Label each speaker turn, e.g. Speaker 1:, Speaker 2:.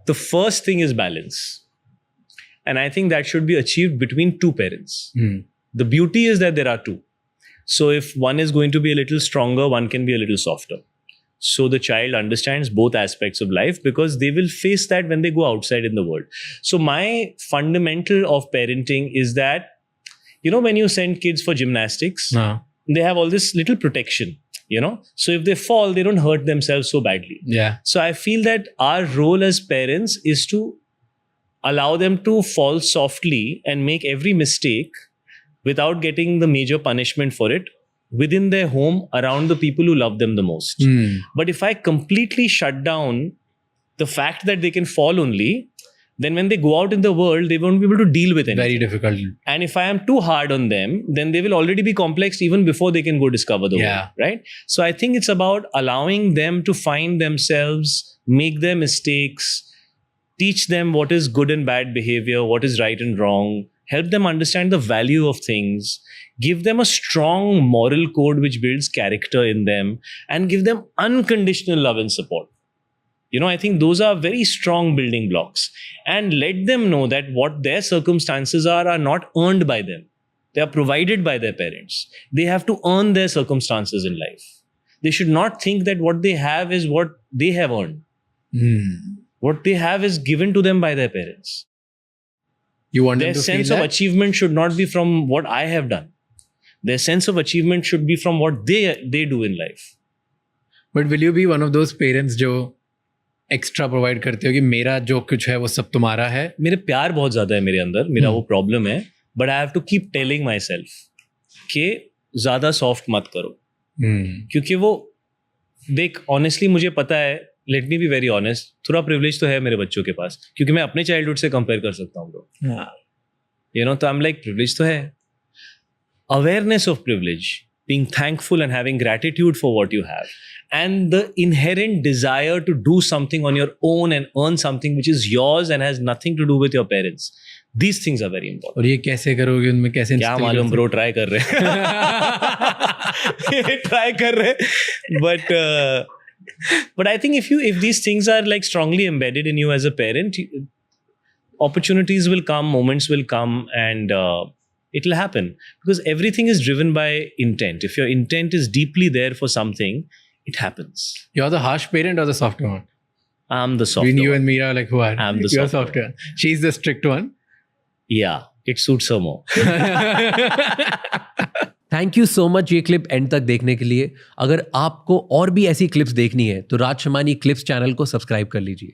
Speaker 1: the first thing is balance. And I think that should be achieved between two parents. The beauty is that there are two. So if one is going to be a little stronger, one can be a little softer. So the child understands both aspects of life because they will face that when they go outside in the world. So my fundamental of parenting is that, you know, when you send kids for gymnastics, they have all this little protection, you know. So if they fall, they don't hurt themselves so badly.
Speaker 2: Yeah.
Speaker 1: So I feel that our role as parents is to allow them to fall softly and make every mistake without getting the major punishment for it within their home around the people who love them the most. But if I completely shut down the fact that they can fall only, then when they go out in the world, they won't be able to deal with anything.
Speaker 2: Very difficult.
Speaker 1: And if I am too hard on them, then they will already be complex even before they can go discover the world, right? So I think it's about allowing them to find themselves, make their mistakes, teach them what is good and bad behavior, what is right and wrong, help them understand the value of things, give them a strong moral code which builds character in them, and give them unconditional love and support. You know, I think those are very strong building blocks. And let them know that what their circumstances are not earned by them. They are provided by their parents. They have to earn their circumstances in life. They should not think that what they have is what they have earned. What they have is given to them by their parents.
Speaker 2: You want
Speaker 1: their
Speaker 2: them to
Speaker 1: sense
Speaker 2: feel
Speaker 1: of
Speaker 2: that?
Speaker 1: achievement should not be from what I have done. Their sense of achievement should be from what they do in life.
Speaker 2: But will you be one of those parents जो extra provide करते हो कि मेरा जो कुछ है वो सब तुम्हारा है?
Speaker 1: मेरे प्यार बहुत ज्यादा है मेरे अंदर, मेरा वो प्रॉब्लम है, but I have to keep telling myself कि ज्यादा सॉफ्ट मत करो. क्योंकि वो देख, ऑनेस्टली मुझे पता है, let me be very honest, थोड़ा प्रिविलेज तो है मेरे बच्चों के पास, क्योंकि मैं अपने चाइल्डहुड से कंपेयर कर सकता हूँ ब्रो. यू नो, तो आई एम लाइक, प्रिविलेज तो है. Awareness of privilege, being thankful and having gratitude for what you have, and the inherent desire to do something on your own and earn something which is yours and has nothing to do with your parents. These things are very important.
Speaker 2: और ये कैसे करोगे, उनमें कैसे?
Speaker 1: क्या मालूम bro, try कर रहे ट्राई कर रहे. But I think if these things are like strongly embedded in you as a parent, opportunities will come, moments will come, and it will happen, because everything is driven by intent. If your intent is deeply there for something, it happens.
Speaker 2: You're the harsh parent or the soft one?
Speaker 1: I'm the soft
Speaker 2: Between
Speaker 1: one.
Speaker 2: you and Meera, like who are?
Speaker 1: I'm the
Speaker 2: You're
Speaker 1: soft
Speaker 2: soft one. She's the strict one.
Speaker 1: Yeah, it suits her more.
Speaker 3: Thank you so much ये clip and तक देखने के लिए. अगर आपको और भी ऐसी क्लिप्स देखनी है तो राज शमानी क्लिप्स चैनल को सब्सक्राइब कर लीजिए.